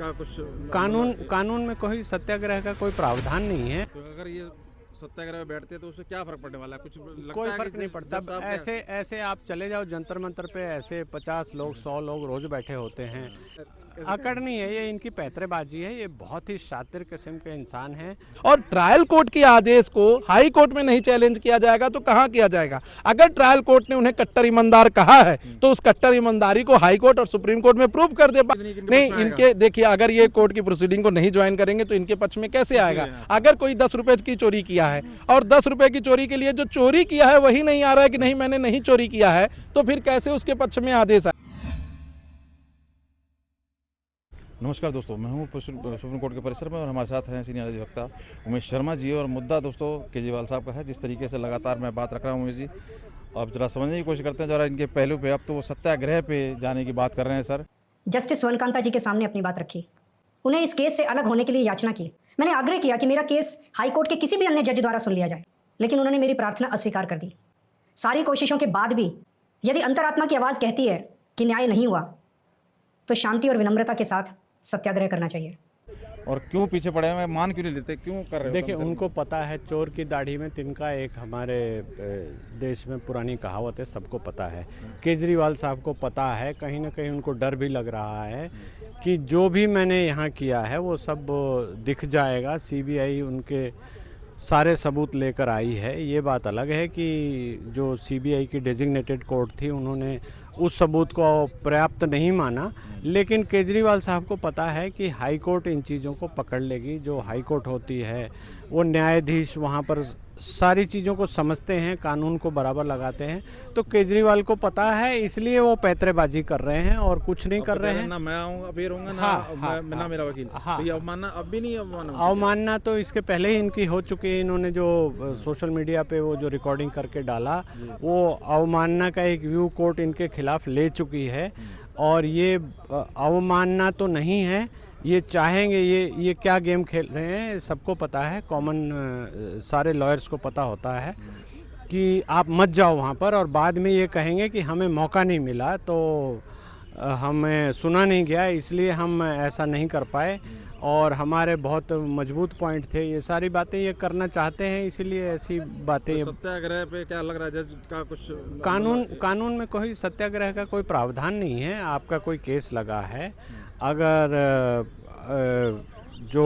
का कुछ कानून में कोई सत्याग्रह का कोई प्रावधान नहीं है। तो अगर ये सत्याग्रह में बैठते तो उससे क्या फर्क पड़ने वाला है? कुछ लगता कोई है फर्क कि नहीं पड़ता। जज साहब ऐसे आप चले जाओ जंतर मंतर पे, ऐसे 50 लोग 100 लोग रोज बैठे होते हैं। अकड़ नहीं है, ये इनकी पैतरेबाजी है। ये बहुत ही शातिर किस्म के इंसान हैं। और ट्रायल कोर्ट के आदेश को हाई कोर्ट में नहीं चैलेंज किया जाएगा तो कहां किया जाएगा? अगर ट्रायल कोर्ट ने उन्हें कट्टर ईमानदार कहा है तो उस कट्टर ईमानदारी को हाई कोर्ट और सुप्रीम कोर्ट में प्रूव कर दे। नहीं, इनके देखिए, अगर ये कोर्ट की प्रोसीडिंग को नहीं ज्वाइन करेंगे तो इनके पक्ष में कैसे आएगा? अगर कोई 10 रुपए की चोरी किया है और 10 रुपए की चोरी के लिए जो चोरी किया है वही नहीं आ रहा है कि नहीं मैंने नहीं चोरी किया है, तो फिर कैसे उसके पक्ष में आदेश आए? नमस्कार दोस्तों, मैं हूं सुप्रीम कोर्ट के परिसर में और हमारे साथ हैं सीनियर अधिवक्ता उमेश शर्मा जी। और मुद्दा दोस्तों केजरीवाल साहब का है। जिस तरीके से लगातार मैं बात रख रहा हूं उमेश जी, अब जरा समझने की कोशिश करते हैं जरा इनके पहलू पे। अब तो वो सत्याग्रह पे जाने की बात कर रहे हैं सर। जस्टिस स्वर्ण जी के सामने अपनी बात रखी, उन्हें इस केस से अलग होने के लिए याचना की। मैंने आग्रह किया कि मेरा केस हाईकोर्ट के किसी भी अन्य जज द्वारा सुन लिया जाए, लेकिन उन्होंने मेरी प्रार्थना अस्वीकार कर दी। सारी कोशिशों के बाद भी यदि अंतरात्मा की आवाज़ कहती है कि न्याय नहीं हुआ, तो शांति और विनम्रता के साथ सत्याग्रह करना चाहिए। और क्यों पीछे पड़े हैं, मान क्यों नहीं लेते, क्यों कर रहे हो? देखिए, उनको पता है चोर की दाढ़ी में तिनका, एक हमारे देश में पुरानी कहावत है, सबको पता है। केजरीवाल साहब को पता है, कहीं ना कहीं उनको डर भी लग रहा है कि जो भी मैंने यहाँ किया है वो सब दिख जाएगा। सीबीआई उनके सारे सबूत लेकर आई है। ये बात अलग है कि जो सीबीआई की डेजिग्नेटेड कोर्ट थी उन्होंने उस सबूत को पर्याप्त नहीं माना, लेकिन केजरीवाल साहब को पता है कि हाई कोर्ट इन चीज़ों को पकड़ लेगी। जो हाई कोर्ट होती है वो न्यायाधीश वहाँ पर सारी चीज़ों को समझते हैं, कानून को बराबर लगाते हैं। तो केजरीवाल को पता है, इसलिए वो पैतरेबाजी कर रहे हैं और कुछ नहीं कर रहे हैं। ना मैं आऊँगा अभी रहूँगा ना, ना मेरा वकील। तो ये अवमानना अब भी नहीं अवमानना तो इसके पहले ही इनकी हो चुकी है। इन्होंने जो सोशल मीडिया पे वो जो रिकॉर्डिंग करके डाला, वो अवमानना का एक व्यू कोर्ट इनके खिलाफ ले चुकी है। और ये अवमानना तो नहीं है, ये चाहेंगे, ये क्या गेम खेल रहे हैं सबको पता है। कॉमन सारे लॉयर्स को पता होता है कि आप मत जाओ वहाँ पर, और बाद में ये कहेंगे कि हमें मौका नहीं मिला, तो हमें सुना नहीं गया, इसलिए हम ऐसा नहीं कर पाए, और हमारे बहुत मजबूत पॉइंट थे। ये सारी बातें ये करना चाहते हैं, इसीलिए ऐसी बातें। तो सत्याग्रह पे क्या लग रहा है जज का कुछ कानून में कोई सत्याग्रह का कोई प्रावधान नहीं है। आपका कोई केस लगा है, अगर जो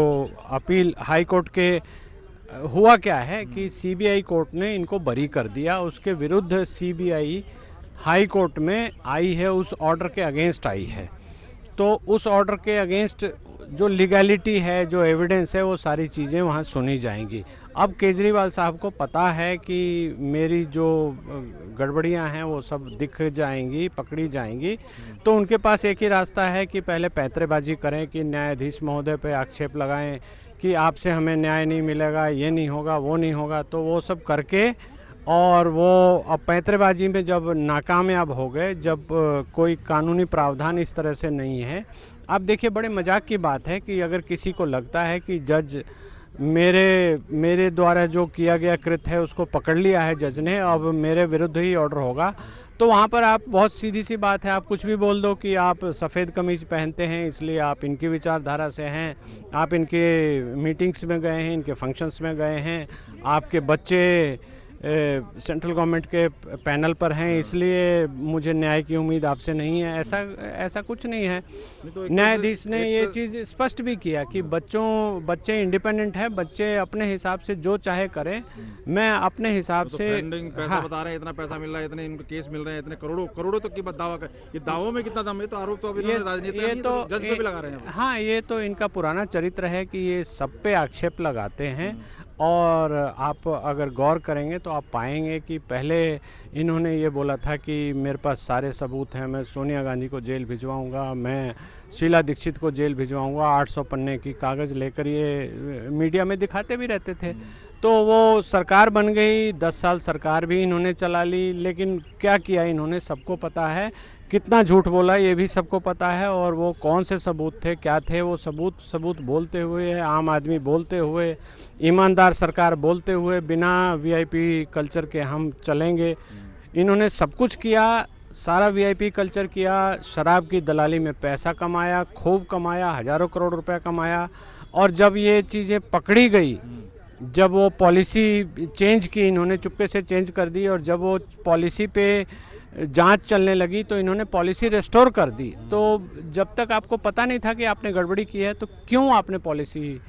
अपील हाई कोर्ट के हुआ क्या है कि सीबीआई कोर्ट ने इनको बरी कर दिया, उसके विरुद्ध सीबीआई हाई कोर्ट में आई है, उस ऑर्डर के अगेंस्ट आई है। तो उस ऑर्डर के अगेंस्ट जो लीगैलिटी है, जो एविडेंस है, वो सारी चीज़ें वहाँ सुनी जाएंगी। अब केजरीवाल साहब को पता है कि मेरी जो गड़बड़ियाँ हैं वो सब दिख जाएंगी, पकड़ी जाएंगी, तो उनके पास एक ही रास्ता है कि पहले पैतरेबाजी करें, कि न्यायाधीश महोदय पे आक्षेप लगाएं कि आपसे हमें न्याय नहीं मिलेगा, ये नहीं होगा, वो नहीं होगा। तो वो सब करके, और वो अब पैतरेबाजी में जब नाकामयाब हो गए, जब कोई कानूनी प्रावधान इस तरह से नहीं है। अब देखिए, बड़े मजाक की बात है कि अगर किसी को लगता है कि जज मेरे द्वारा जो किया गया कृत्य है उसको पकड़ लिया है जज ने, अब मेरे विरुद्ध ही ऑर्डर होगा, तो वहाँ पर आप, बहुत सीधी सी बात है, आप कुछ भी बोल दो कि आप सफ़ेद कमीज पहनते हैं इसलिए आप इनकी विचारधारा से हैं, आप इनके मीटिंग्स में गए हैं, इनके फंक्शंस में गए हैं, आपके बच्चे सेंट्रल गवर्नमेंट के पैनल पर हैं, इसलिए मुझे न्याय की उम्मीद आपसे नहीं है। ऐसा कुछ नहीं है। न्यायाधीश ने ये चीज़ स्पष्ट भी किया कि बच्चे इंडिपेंडेंट हैं, बच्चे अपने हिसाब से जो चाहे करें, मैं अपने हिसाब से। पैसा बता रहे हैं, इतना पैसा मिल रहा है, इतने इनको केस मिल रहे हैं, इतने करोड़ों तक की दावा कर, ये दावों में कितना दम है? तो आरोप तो अभी राजनीति जज पे भी लगा रहे हैं। हाँ, ये तो इनका पुराना चरित्र है कि ये सब पे आक्षेप लगाते हैं। और आप अगर गौर करेंगे तो आप पाएंगे कि पहले इन्होंने ये बोला था कि मेरे पास सारे सबूत हैं, मैं सोनिया गांधी को जेल भिजवाऊंगा, मैं शीला दीक्षित को जेल भिजवाऊंगा, 800 पन्ने की कागज़ लेकर ये मीडिया में दिखाते भी रहते थे। तो वो सरकार बन गई, 10 साल सरकार भी इन्होंने चला ली, लेकिन क्या किया इन्होंने सबको पता है। कितना झूठ बोला ये भी सबको पता है, और वो कौन से सबूत थे, क्या थे वो सबूत बोलते हुए, आम आदमी बोलते हुए, ईमानदार सरकार बोलते हुए, बिना वीआईपी कल्चर के हम चलेंगे। इन्होंने सब कुछ किया, सारा वीआईपी कल्चर किया, शराब की दलाली में पैसा कमाया, खूब कमाया, हज़ारों करोड़ रुपया कमाया। और जब ये चीज़ें पकड़ी गई, जब वो पॉलिसी चेंज की, इन्होंने चुपके से चेंज कर दी, और जब वो पॉलिसी पे जांच चलने लगी तो इन्होंने पॉलिसी रेस्टोर कर दी। तो जब तक आपको पता नहीं था कि आपने गड़बड़ी की है, तो क्यों आपने पॉलिसी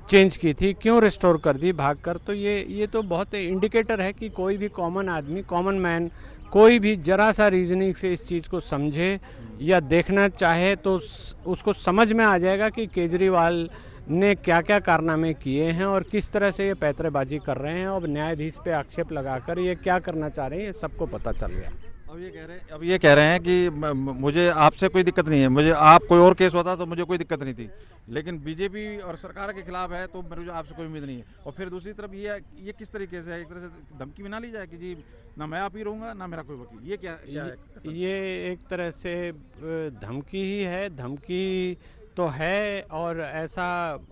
चेंज की थी, क्यों रिस्टोर कर दी भागकर? तो ये तो बहुत इंडिकेटर है कि कोई भी कॉमन आदमी, कॉमन मैन, कोई भी जरा सा रीजनिंग से इस चीज़ को समझे या देखना चाहे तो उसको समझ में आ जाएगा कि केजरीवाल ने क्या क्या कारनामे किए हैं और किस तरह से ये पैतरेबाजी कर रहे हैं। अब न्यायाधीश पे आक्षेप लगाकर ये क्या करना चाह रहे हैं, ये सबको पता चल गया। अब ये कह रहे हैं कि मुझे आपसे कोई दिक्कत नहीं है, मुझे आप कोई और केस होता तो मुझे कोई दिक्कत नहीं थी, लेकिन बीजेपी और सरकार के खिलाफ है तो मुझे आपसे कोई उम्मीद नहीं है। और फिर दूसरी तरफ ये किस तरीके से है, एक तरह से धमकी भी ना ली जाए कि जी ना मैं आप ही रहूँगा ना मेरा कोई वकील, ये क्या है? ये एक तरह से धमकी ही है, धमकी तो है, और ऐसा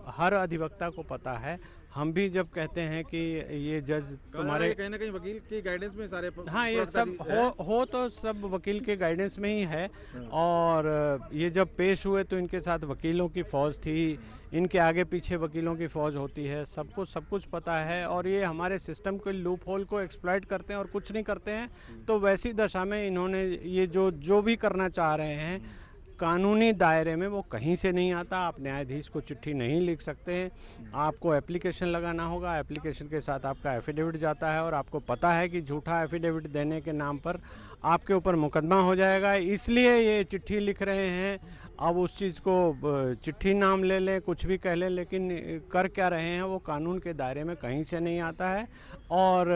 हर अधिवक्ता को पता है। हम भी जब कहते हैं कि ये जज तुम्हारे, कहीं ना कहीं वकील की गाइडेंस में सारे हाँ, ये सब हो तो सब वकील के गाइडेंस में ही है। और ये जब पेश हुए तो इनके साथ वकीलों की फ़ौज थी, इनके आगे पीछे वकीलों की फ़ौज होती है, सबको सब कुछ पता है। और ये हमारे सिस्टम के लूप होल को एक्सप्लॉइट करते हैं और कुछ नहीं करते हैं। तो वैसी दशा में इन्होंने ये जो भी करना चाह रहे हैं कानूनी दायरे में, वो कहीं से नहीं आता। आप न्यायाधीश को चिट्ठी नहीं लिख सकते हैं, आपको एप्लीकेशन लगाना होगा, एप्लीकेशन के साथ आपका एफिडेविट जाता है, और आपको पता है कि झूठा एफिडेविट देने के नाम पर आपके ऊपर मुकदमा हो जाएगा। इसलिए ये चिट्ठी लिख रहे हैं। अब उस चीज़ को चिट्ठी नाम ले लें, कुछ भी कह लें, लेकिन कर क्या रहे हैं वो कानून के दायरे में कहीं से नहीं आता है, और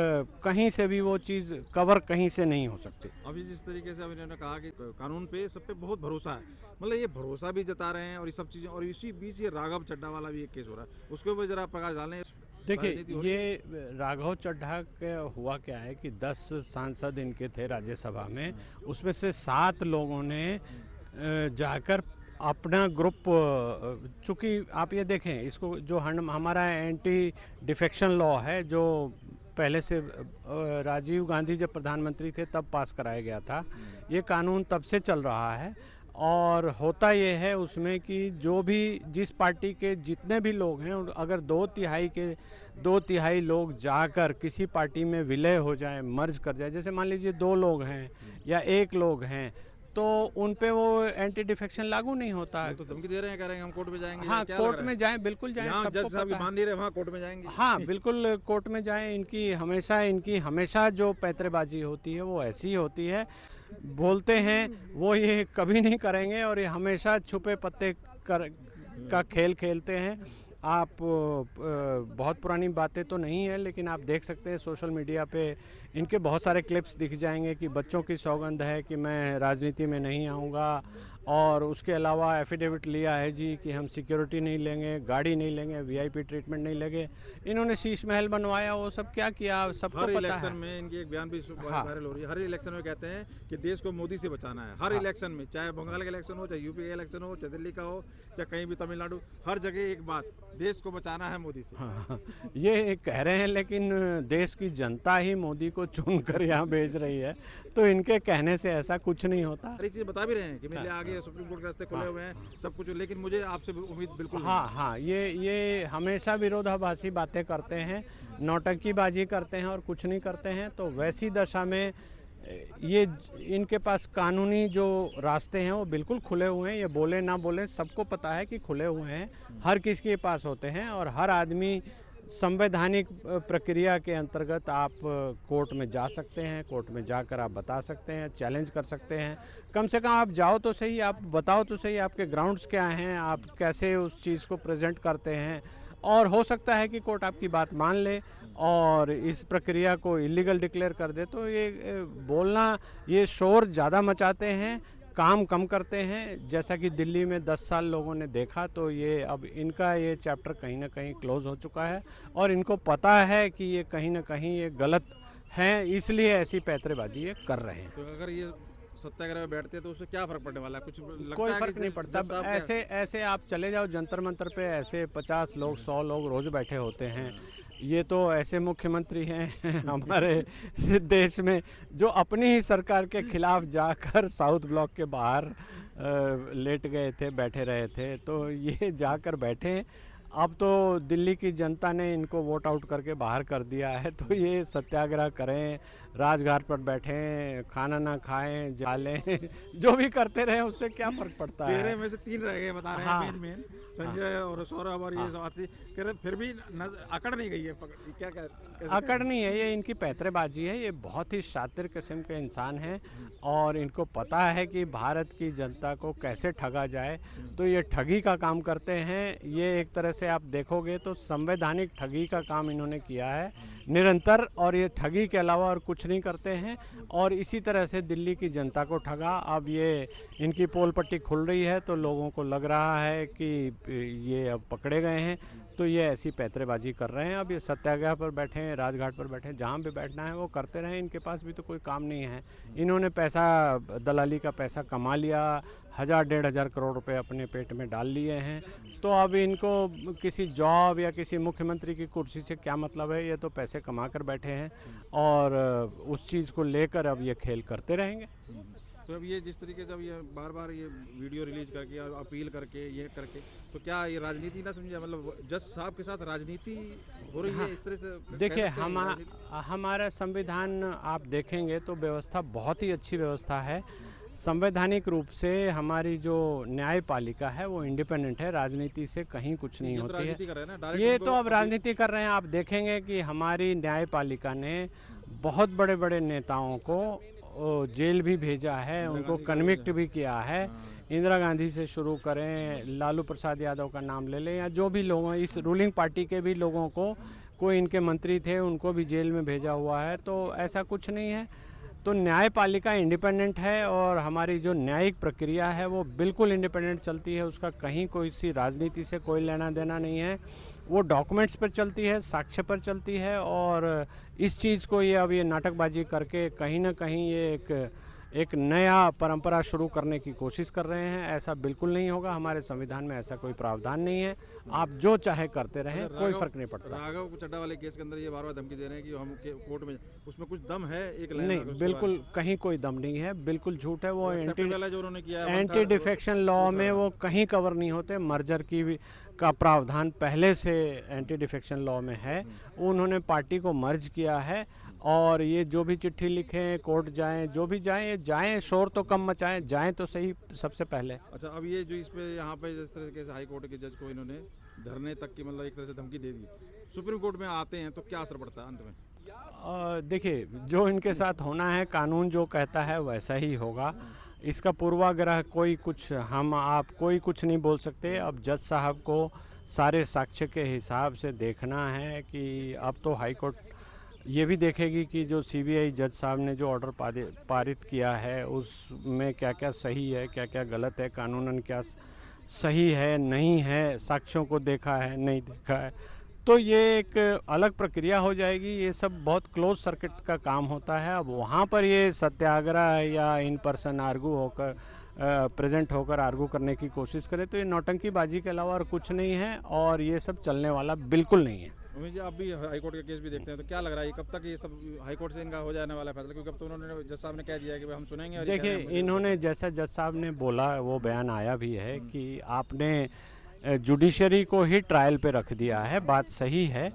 कहीं से भी वो चीज़ कवर कहीं से नहीं हो सकती। अभी जिस तरीके से इन्होंने कहा कि कानून पे सब पे बहुत भरोसा है, मतलब ये भरोसा भी जता रहे हैं और ये सब चीज़ें, और इसी बीच ये राघव चड्ढा वाला भी एक केस हो रहा है, उसके ऊपर जरा प्रकाश डालें। देखिए, ये राघव चड्ढा के हुआ क्या है कि 10 सांसद इनके थे राज्यसभा में, उसमें से 7 लोगों ने जाकर अपना ग्रुप, चूँकि आप ये देखें इसको, जो हमारा एंटी डिफेक्शन लॉ है, जो पहले से राजीव गांधी जब प्रधानमंत्री थे तब पास कराया गया था, ये कानून तब से चल रहा है। और होता ये है उसमें कि जो भी जिस पार्टी के जितने भी लोग हैं, अगर 2 तिहाई लोग जाकर किसी पार्टी में विलय हो जाए, मर्ज कर जाए, जैसे मान लीजिए 2 लोग हैं या 1 लोग हैं, तो उन पे वो एंटी डिफेक्शन लागू नहीं होता। तो धमकी दे रहे हैं, कह रहे हैं हम कोर्ट में जाएंगे। हाँ, कोर्ट में जाएं, बिल्कुल जाएं, सबको पता है। मान नहीं रहे, वहाँ कोर्ट में जाएंगे। हाँ, बिल्कुल कोर्ट में जाएं। इनकी हमेशा जो पैतरेबाजी होती है वो ऐसी होती है, बोलते हैं वो ये कभी नहीं करेंगे, और ये हमेशा छुपे पत्ते का खेल खेलते हैं। आप बहुत पुरानी बातें तो नहीं है, लेकिन आप देख सकते हैं सोशल मीडिया पे इनके बहुत सारे क्लिप्स दिख जाएंगे कि बच्चों की सौगंध है कि मैं राजनीति में नहीं आऊँगा, और उसके अलावा एफिडेविट लिया है जी कि हम सिक्योरिटी नहीं लेंगे, गाड़ी नहीं लेंगे, वीआईपी ट्रीटमेंट नहीं लेंगे। इन्होंने शीश महल बनवाया, वो सब क्या किया सबको पता है। हर इलेक्शन में इनकी एक बयान भी वायरल हो रही है। हर इलेक्शन में कहते हैं कि देश को मोदी से बचाना है। हर इलेक्शन में, चाहे बंगाल का इलेक्शन हो, चाहे यूपी का इलेक्शन हो, चाहे दिल्ली का हो, चाहे कहीं भी तमिलनाडु, हर जगह एक बात, देश को बचाना है मोदी से। हाँ, ये कह रहे हैं, लेकिन देश की जनता ही मोदी को चुनकर यहाँ भेज रही है, तो इनके कहने से ऐसा कुछ नहीं होता। सारी चीज़ बता भी रहे हैं कि मेरे आगे सुप्रीम कोर्ट के रास्ते खुले हुए हैं, सब कुछ, लेकिन मुझे आपसे उम्मीद बिल्कुल नहीं। हाँ, ये हमेशा विरोधाभासी बातें करते हैं, नौटंकीबाजी करते हैं और कुछ नहीं करते हैं। तो वैसी दशा में ये इनके पास कानूनी जो रास्ते हैं वो बिल्कुल खुले हुए हैं। ये बोले ना बोले सबको पता है कि खुले हुए हैं, हर किसी के पास होते हैं, और हर आदमी संवैधानिक प्रक्रिया के अंतर्गत आप कोर्ट में जा सकते हैं, कोर्ट में जाकर आप बता सकते हैं, चैलेंज कर सकते हैं। कम से कम आप जाओ तो सही, आप बताओ तो सही आपके ग्राउंड्स क्या हैं, आप कैसे उस चीज़ को प्रेजेंट करते हैं, और हो सकता है कि कोर्ट आपकी बात मान ले और इस प्रक्रिया को इलीगल डिक्लेयर कर दे। तो ये बोलना, ये शोर ज़्यादा मचाते हैं, काम कम करते हैं। जैसा कि दिल्ली में 10 साल लोगों ने देखा, तो ये अब इनका ये चैप्टर कहीं ना कहीं क्लोज हो चुका है, और इनको पता है कि ये कहीं ना कहीं ये गलत हैं, इसलिए ऐसी पैतरेबाजी ये कर रहे हैं। तो अगर ये सत्याग्रह में बैठते हैं तो उससे क्या फर्क पड़ने वाला है? कुछ लगता कोई है फर्क कि नहीं पड़ता। ऐसे आप चले जाओ जंतर मंतर पे, ऐसे 50 लोग 100 लोग रोज़ बैठे होते हैं। ये तो ऐसे मुख्यमंत्री हैं हमारे देश में जो अपनी ही सरकार के खिलाफ जाकर साउथ ब्लॉक के बाहर लेट गए थे, बैठे रहे थे। तो ये जाकर बैठे, अब तो दिल्ली की जनता ने इनको वोट आउट करके बाहर कर दिया है, तो ये सत्याग्रह करें, राजघाट पर बैठें, खाना ना खाएं, जालें, जो भी करते रहे उससे क्या फर्क पड़ता है। 13 में से 3 रह गए बता रहे हैं। हाँ। मेन संजय और सौरभ और ये साथी कह रहे फिर भी अकड़ नहीं गई है। क्या कैसे अकड़ नहीं है, ये इनकी पैतरेबाजी है। ये बहुत ही शातिर किस्म के इंसान हैं और इनको पता है कि भारत की जनता को कैसे ठगा जाए, तो ये ठगी का काम करते हैं। ये एक तरह से आप देखोगे तो संवैधानिक ठगी का काम इन्होंने किया है निरंतर, और ये ठगी के अलावा और कुछ नहीं करते हैं और इसी तरह से दिल्ली की जनता को ठगा। अब ये इनकी पोल पट्टी खुल रही है तो लोगों को लग रहा है कि ये अब पकड़े गए हैं, तो ये ऐसी पैतरेबाजी कर रहे हैं। अब ये सत्याग्रह पर बैठे हैं, राजघाट पर बैठे हैं, जहाँ भी बैठना है वो करते रहें। इनके पास भी तो कोई काम नहीं है। इन्होंने पैसा, दलाली का पैसा कमा लिया, 1000-1500 करोड़ रुपए अपने पेट में डाल लिए हैं। तो अब इनको किसी जॉब या किसी मुख्यमंत्री की कुर्सी से क्या मतलब है, ये तो पैसे कमा कर बैठे हैं और उस चीज़ को लेकर अब ये खेल करते रहेंगे। तो अब ये जिस तरीके से अब ये बार बार ये वीडियो रिलीज करके और अपील करके ये करके, तो क्या ये राजनीति ना समझे, मतलब जज साहब के साथ राजनीति हो रही है इस तरह से? देखिए, कह सकते हैं राजनीति? हमारा संविधान आप देखेंगे तो व्यवस्था बहुत ही अच्छी व्यवस्था है। संवैधानिक रूप से हमारी जो न्यायपालिका है वो इंडिपेंडेंट है, राजनीति से कहीं कुछ नहीं ये तो होती राजनीति कर रहे हैं ना, डायरेक्ट ये उनको तो अब राजनीति कर रहे हैं। आप देखेंगे कि हमारी न्यायपालिका ने बहुत बड़े बड़े नेताओं को जेल भी भेजा है, उनको कन्विक्ट भी किया है। इंदिरा गांधी से शुरू करें, लालू प्रसाद यादव का नाम ले लें, या जो भी लोग इस रूलिंग पार्टी के भी लोगों को, कोई इनके मंत्री थे उनको भी जेल में भेजा हुआ है। तो ऐसा कुछ नहीं है। तो न्यायपालिका इंडिपेंडेंट है और हमारी जो न्यायिक प्रक्रिया है वो बिल्कुल इंडिपेंडेंट चलती है। उसका कहीं कोई सी राजनीति से कोई लेना देना नहीं है। वो डॉक्यूमेंट्स पर चलती है, साक्ष्य पर चलती है। और इस चीज़ को ये अब ये नाटकबाजी करके कहीं ना कहीं ये एक नया परंपरा शुरू करने की कोशिश कर रहे हैं। ऐसा बिल्कुल नहीं होगा। हमारे संविधान में ऐसा कोई प्रावधान नहीं है। आप जो चाहे करते रहें, कोई फर्क नहीं पड़ता। राघव चड्ढा वाले केस के अंदर ये बार बार धमकी दे रहे हैं कि हम कोर्ट में, उसमें कुछ दम है? एक लाइन नहीं, अगर उसके बिल्कुल कहीं कोई दम नहीं है, बिल्कुल झूठ है। वो acceptable है जो उन्होंने किया है, एंटी डिफेक्शन लॉ में वो कहीं कवर नहीं होते। मर्जर की भी का प्रावधान पहले से एंटी डिफेक्शन लॉ में है। उन्होंने पार्टी को मर्ज किया है और ये जो भी चिट्ठी लिखें, कोर्ट जाएं, जो भी जाएं, ये जाएं, शोर तो कम मचाएं, जाएं तो सही सबसे पहले। अच्छा, अब ये जो इस पे यहाँ पे जिस तरीके से हाई कोर्ट के जज को इन्होंने धरने तक की मतलब एक तरह से धमकी दे दी, सुप्रीम कोर्ट में आते हैं तो क्या असर पड़ता है अंत में? देखिए, जो इनके साथ होना है, कानून जो कहता है वैसा ही होगा। इसका पूर्वाग्रह कोई कुछ, हम आप कोई कुछ नहीं बोल सकते। अब जज साहब को सारे साक्ष्य के हिसाब से देखना है कि अब तो हाई कोर्ट ये भी देखेगी कि जो सीबीआई जज साहब ने जो ऑर्डर पारित किया है उसमें क्या क्या सही है, क्या क्या गलत है, कानूनन क्या सही है नहीं है, साक्ष्यों को देखा है नहीं देखा है। तो ये एक अलग प्रक्रिया हो जाएगी। ये सब बहुत क्लोज सर्किट का काम होता है। अब वहाँ पर ये सत्याग्रह या इन पर्सन आर्गू होकर प्रेजेंट होकर आर्गू करने की कोशिश करें तो ये नौटंकीबाजी के अलावा और कुछ नहीं है और ये सब चलने वाला बिल्कुल नहीं है। उमेश जी, आप भी हाई कोर्ट का केस भी देखते हैं, तो क्या लग रहा है कब तक ये सब हाई कोर्ट से इनका हो जाने वाला है फैसला? क्योंकि अब तो उन्होंने जज साहब ने कह दिया है कि हम सुनेंगे। देखिए, इन्होंने जैसा जज साहब ने बोला वो बयान आया भी है कि आपने जुडिशरी को ही ट्रायल पे रख दिया है। बात सही है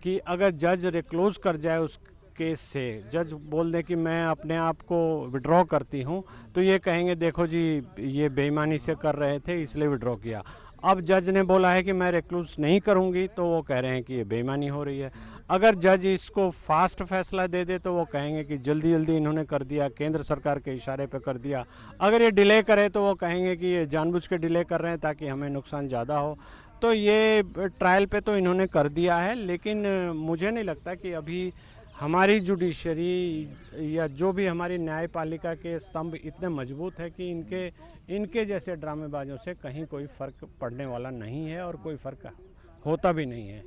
कि अगर जज रिक्लोज कर जाए उस केस से, जज बोल दे कि मैं अपने आप को विड्रॉ करती हूँ, तो ये कहेंगे देखो जी ये बेईमानी से कर रहे थे इसलिए विड्रॉ किया। अब जज ने बोला है कि मैं रिक्लूज नहीं करूंगी तो वो कह रहे हैं कि ये बेईमानी हो रही है। अगर जज इसको फास्ट फैसला दे दे तो वो कहेंगे कि जल्दी जल्दी इन्होंने कर दिया, केंद्र सरकार के इशारे पे कर दिया। अगर ये डिले करे तो वो कहेंगे कि ये जानबूझ के डिले कर रहे हैं ताकि हमें नुकसान ज़्यादा हो। तो ये ट्रायल पे तो इन्होंने कर दिया है, लेकिन मुझे नहीं लगता कि अभी हमारी जुडिशरी या जो भी हमारी न्यायपालिका के स्तंभ इतने मजबूत है कि इनके जैसे ड्रामेबाजों से कहीं कोई फ़र्क पड़ने वाला नहीं है और कोई फ़र्क होता भी नहीं है।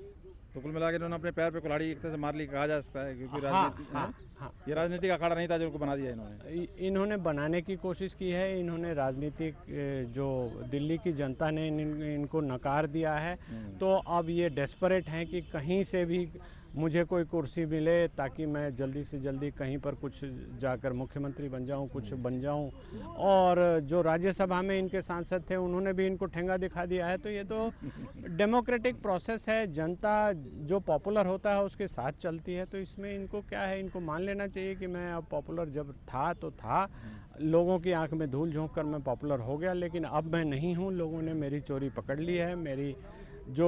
तो कुल मिला के इन्होंने अपने पैर पे कुल्हाड़ी एक तरह से मार ली कहा जा सकता है, क्योंकि हाँ, ये राजनीतिक अखाड़ा नहीं था जो उनको बना दिया इन्होंने। इन्होंने बनाने की कोशिश की है। इन्होंने राजनीतिक जो दिल्ली की जनता ने इनको नकार दिया है, तो अब ये डेस्परेट हैं कि कहीं से भी मुझे कोई कुर्सी मिले ताकि मैं जल्दी से जल्दी कहीं पर कुछ जाकर मुख्यमंत्री बन जाऊं, कुछ बन जाऊं। और जो राज्यसभा में इनके सांसद थे उन्होंने भी इनको ठेंगा दिखा दिया है। तो ये तो डेमोक्रेटिक प्रोसेस है, जनता जो पॉपुलर होता है उसके साथ चलती है। तो इसमें इनको क्या है, इनको मान लेना चाहिए कि मैं अब पॉपुलर जब था तो था, लोगों की आंख में धूल झोंक कर मैं पॉपुलर हो गया, लेकिन अब मैं नहीं हूँ। लोगों ने मेरी चोरी पकड़ ली है, मेरी जो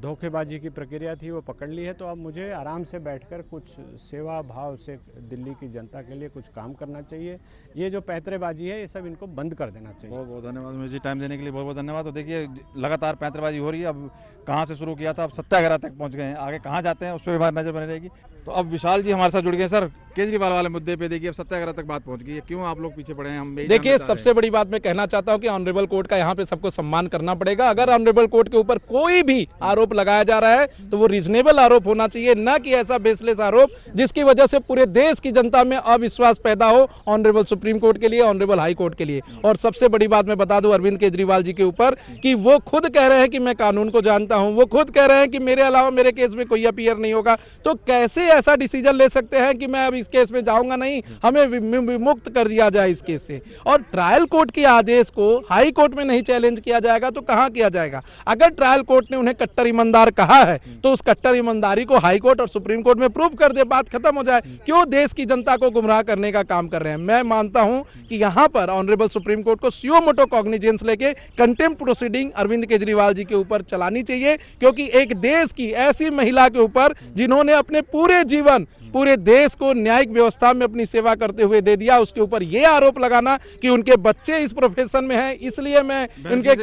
धोखेबाजी की प्रक्रिया थी वो पकड़ ली है। तो अब मुझे आराम से बैठकर कुछ सेवा भाव से दिल्ली की जनता के लिए कुछ काम करना चाहिए। ये जो पैंतरेबाजी है ये सब इनको बंद कर देना चाहिए। बहुत बहुत धन्यवाद मुझे टाइम देने के लिए, बहुत बहुत धन्यवाद। तो देखिए लगातार पैंतरेबाजी हो रही है, अब कहाँ से शुरू किया था, अब सत्याग्रह तक पहुँच गए हैं, आगे कहाँ जाते हैं उस पर भी हमारी नजर बनी रहेगी। तो अब विशाल जी हमारे साथ जुड़ गए। सर, केजरीवाल वाले मुद्दे पे देखिए अब सत्याग्रह तक बात पहुंच गई है, क्यों आप लोग पीछे पड़े हैं? हम देखिए, सबसे बड़ी बात मैं कहना चाहता हूं कि ऑनरेबल कोर्ट का यहां पे सबको सम्मान करना पड़ेगा। अगर ऑनरेबल कोर्ट के ऊपर कोई भी आरोप लगाया जा रहा है तो वो रीजनेबल आरोप होना चाहिए, ना कि ऐसा बेसलेस आरोप जिसकी वजह से पूरे देश की जनता में अविश्वास पैदा हो ऑनरेबल सुप्रीम कोर्ट के लिए, ऑनरेबल हाई कोर्ट के लिए। और सबसे बड़ी बात मैं बता दूं अरविंद केजरीवाल जी के ऊपर कि वो खुद कह रहे हैं कि मैं कानून को जानता हूं, वो खुद कह रहे हैं कि मेरे अलावा मेरे केस में कोई अपीयर नहीं होगा। तो कैसे ऐसा डिसीजन ले सकते हैं कि मैं अब इस केस में जाऊंगा नहीं, हमें विमुक्त कर दिया जाए इस केस से। और ट्रायल कोर्ट के आदेश को हाई कोर्ट में नहीं चैलेंज किया जाएगा तो कहां किया जाएगा? अगर ट्रायल कोर्ट ने उन्हें कट्टर ईमानदार कहा है तो उस कट्टर ईमानदारी को हाई कोर्ट और सुप्रीम कोर्ट में प्रूव कर दे, बात खत्म हो जाए। क्यों देश की जनता को गुमराह करने का काम कर रहे हैं? मैं मानता हूं कि यहां पर ऑनरेबल सुप्रीम कोर्ट को सुओ मोटो कॉग्निजेंस लेके कंटेम्प्ट प्रोसीडिंग अरविंद केजरीवाल जी के ऊपर चलानी चाहिए, क्योंकि एक देश की ऐसी महिला के ऊपर जिन्होंने अपने पूरे जीवन पूरे देश को न्यायिक व्यवस्था में अपनी सेवा करते हुए दे दिया, उसके ऊपर यह आरोप लगाना कि उनके बच्चे इस प्रोफेशन में हैं इसलिए मैं उनके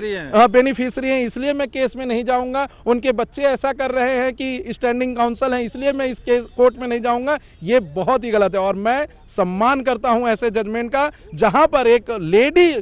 बेनिफिशियरी हैं इसलिए मैं केस में नहीं जाऊंगा, उनके बच्चे ऐसा कर रहे हैं कि स्टैंडिंग काउंसिल हैं इसलिए मैं इस केस कोर्ट में नहीं जाऊंगा, ये बहुत ही गलत है। और मैं सम्मान करता हूं ऐसे जजमेंट का जहां पर एक लेडी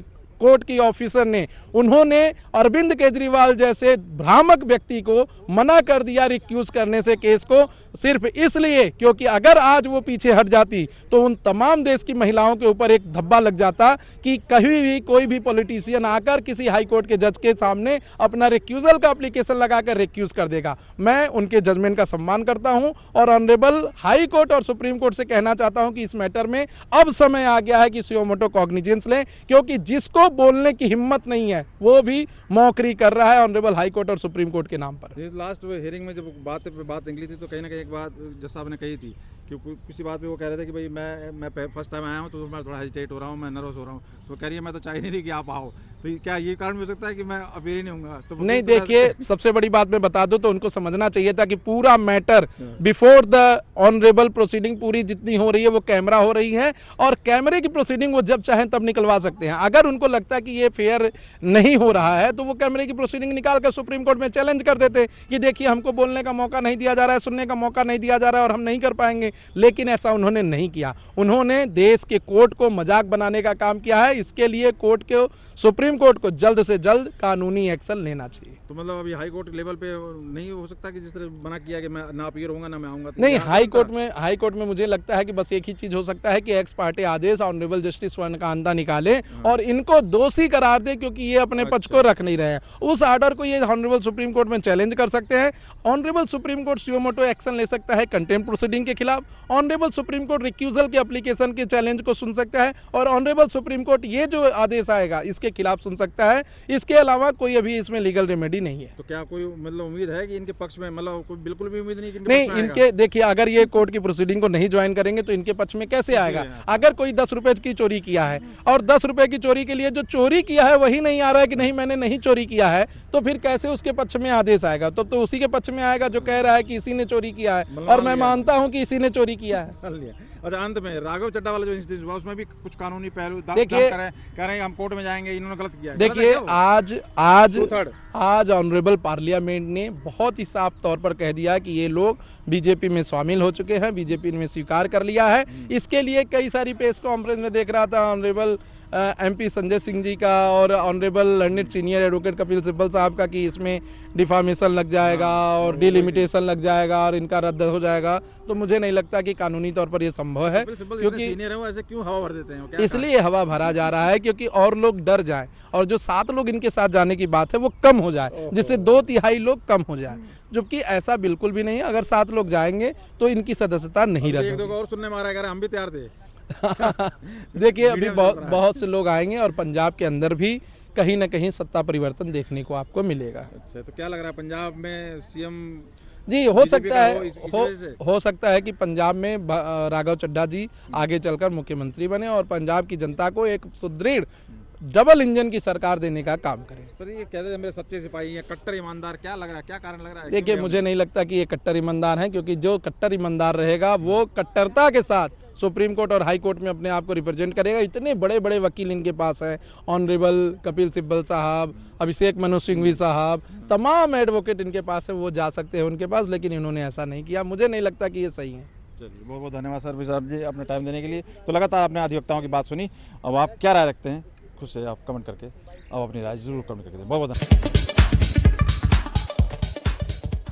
कोर्ट की ऑफिसर ने उन्होंने अरविंद केजरीवाल जैसे भ्रामक व्यक्ति को मना कर दिया रिक्यूज करने से केस को, सिर्फ इसलिए क्योंकि अगर आज वो पीछे हट जाती तो उन तमाम देश की महिलाओं के ऊपर एक धब्बा लग जाता कि कहीं भी कोई भी पॉलिटिशियन आकर किसी हाई कोर्ट के जज के सामने अपना रिक्यूजल का एप्लीकेशन लगाकर रिक्यूज कर देगा। मैं उनके जजमेंट का सम्मान करता हूं और ऑनरेबल हाई कोर्ट और सुप्रीम कोर्ट से कहना चाहता हूं कि इस मैटर में अब समय आ गया है कि सुओ मोटो कॉग्निजेंस लें, क्योंकि जिसको बोलने की हिम्मत नहीं है वो भी मौकरी कर रहा है ऑनरेबल हाई कोर्ट और सुप्रीम कोर्ट के नाम पर। लास्ट हियरिंग में जब बात निकली थी तो कहीं ना कहीं एक बात जज साहब ने कही थी कि किसी बात पे वो कह रहे थे कि भाई मैं फर्स्ट टाइम आया हूँ तो मैं थोड़ा हेजिटेट हो रहा हूँ, मैं नर्वस हो रहा हूँ, तो कह रही है मैं तो चाह ही नहीं रही कि आप आओ, तो क्या ये कारण हो सकता है कि मैं अपीयर ही नहीं होऊंगा? तो नहीं, देखिए सबसे बड़ी बात मैं बता दूं तो उनको समझना चाहिए था कि पूरा matter before the honourable proceeding पूरी जितनी हो रही है वो कैमरा हो रही है और कैमरे की प्रोसीडिंग वो जब चाहें तब निकलवा सकते हैं। अगर उनको लगता है कि ये फेयर नहीं हो रहा है तो वो कैमरे की प्रोसीडिंग निकाल कर सुप्रीम कोर्ट में चैलेंज कर देते कि देखिए हमको बोलने का मौका नहीं दिया जा रहा है, सुनने का मौका नहीं दिया जा रहा है और हम नहीं कर पाएंगे। लेकिन ऐसा उन्होंने नहीं किया, उन्होंने देश के कोर्ट को मजाक बनाने का काम किया है। इसके लिए कोर्ट के सुप्रीम कोर्ट को जल्द से जल्द कानूनी एक्शन लेना चाहिए। तो मतलब अभी हाई कोर्ट लेवल पे नहीं हो सकता कि जिस तरह मना किया कि मैं ना अपीयर होऊंगा ना मैं आऊंगा? नहीं, हाई कोर्ट में मुझे लगता है कि बस एक ही चीज हो सकता है कि एक्स पार्टी आदेश ऑनरेबल जस्टिस स्वर्णकांता निकाले और इनको दोषी करार दे, क्योंकि ये अपने पक्ष को रख नहीं रहे हैं। उस ऑर्डर को ये ऑनरेबल सुप्रीम कोर्ट में चैलेंज कर सकते हैं। Honourable supreme court suo motu action ले सकता है कंटेम्प्ट प्रोसीडिंग के खिलाफ। ऑनरेबल सुप्रीम कोर्ट रिक्यूजल के एप्लीकेशन के चैलेंज को सुन सकता है और ऑनरेबल सुप्रीम कोर्ट ये जो आदेश आएगा इसके खिलाफ सुन सकता है। इसके अलावा कोई अभी इसमें लीगल रेमेडी नहीं है। तो क्या कोई मतलब उम्मीद है कि इनके पक्ष में, मतलब कोई बिल्कुल भी उम्मीद नहीं कि नहीं, इनके देखिए अगर ये कोर्ट की प्रोसीडिंग को नहीं ज्वाइन करेंगे तो इनके पक्ष में कैसे आएगा? अगर कोई 10 रुपए की चोरी किया है और 10 रुपए की चोरी के लिए जो चोरी किया है वही नहीं आ रहा है कि नहीं मैंने नहीं चोरी किया है, तो फिर कैसे उसके पक्ष में आदेश आएगा? तो उसी के पक्ष में आएगा जो कह रहा है कि इसी ने चोरी किया है और मैं मानता हूं कि इसी ने चोरी किया है। अच्छा, अंत में राघव चड्ढा वाला जो इंसिडेंट हुआ उसमें भी कुछ कानूनी पहलू देखिए, कह रहे हैं हम कोर्ट में जाएंगे, इन्होंने गलत किया है। देखिए आज ऑनरेबल पार्लियामेंट ने बहुत ही साफ तौर पर कह दिया कि ये लोग बीजेपी में शामिल हो चुके हैं, बीजेपी ने स्वीकार कर लिया है। इसके लिए कई सारी प्रेस कॉन्फ्रेंस में देख रहा था ऑनरेबल एमपी संजय सिंह जी का और honourable learned senior advocate Kapil Sibal साहब का कि इसमें डिफामेशन लग जाएगा और डिलिमिटेशन लग जाएगा और इनका रद्द हो जाएगा। तो मुझे नहीं लगता लगता कि कानूनी तौर पर ये संभव है, क्योंकि सीनियर है वो ऐसे क्यों हवा भर देते हैं? क्या इसलिए हवा भरा जा रहा है क्योंकि और लोग डर जाएं और जो 7 लोग इनके साथ जाने की बात है वो कम हो जाए, जिससे 2/3 लोग कम हो जाए, जबकि ऐसा बिल्कुल भी नहीं है। अगर 7 लोग जाएंगे तो इनकी सदस्यता नहीं रद्द एक दो होगी। को और सुनने में आ रहा है, हम भी तैयार थे। देखिए अभी मीडिया में बहुत चल रहा है। बहुत से लोग आएंगे और पंजाब के अंदर भी कहीं ना कहीं सत्ता परिवर्तन देखने को आपको मिलेगा। अच्छा, तो क्या लग रहा है पंजाब में सीएम? जी हो बीजेपी सकता का है, हो इस वजह से? हो सकता है कि पंजाब में राघव चड्ढा जी आगे चलकर मुख्यमंत्री बने और पंजाब की जनता को एक सुदृढ़ डबल इंजन की सरकार देने का काम करें। पर ये कहते हैं मेरे सच्चे सिपाही हैं, कट्टर ईमानदार, क्या लग रहा है, क्या कारण लग रहा है? देखिए मुझे नहीं लगता कि ये कट्टर ईमानदार हैं, क्योंकि जो कट्टर ईमानदार रहेगा वो कट्टरता के साथ सुप्रीम कोर्ट और हाई कोर्ट में अपने आप को रिप्रेजेंट करेगा। इतने बड़े बड़े वकील इनके पास हैं, ऑनरेबल कपिल सिब्बल साहब, अभिषेक मनु सिंघवी साहब, तमाम एडवोकेट इनके पास हैं, वो जा सकते हैं उनके पास, लेकिन इन्होंने ऐसा नहीं किया। मुझे नहीं लगता कि ये सही है। चलिए, बहुत बहुत धन्यवाद सर विशाल जी अपने टाइम देने के लिए। तो लगातार आपने अधिवक्ताओं की बात सुनी, अब आप क्या राय रखते हैं खुद से आप कमेंट करके अब अपनी राय जरूर कमेंट करके दें। बहुत बहुत धन्यवाद।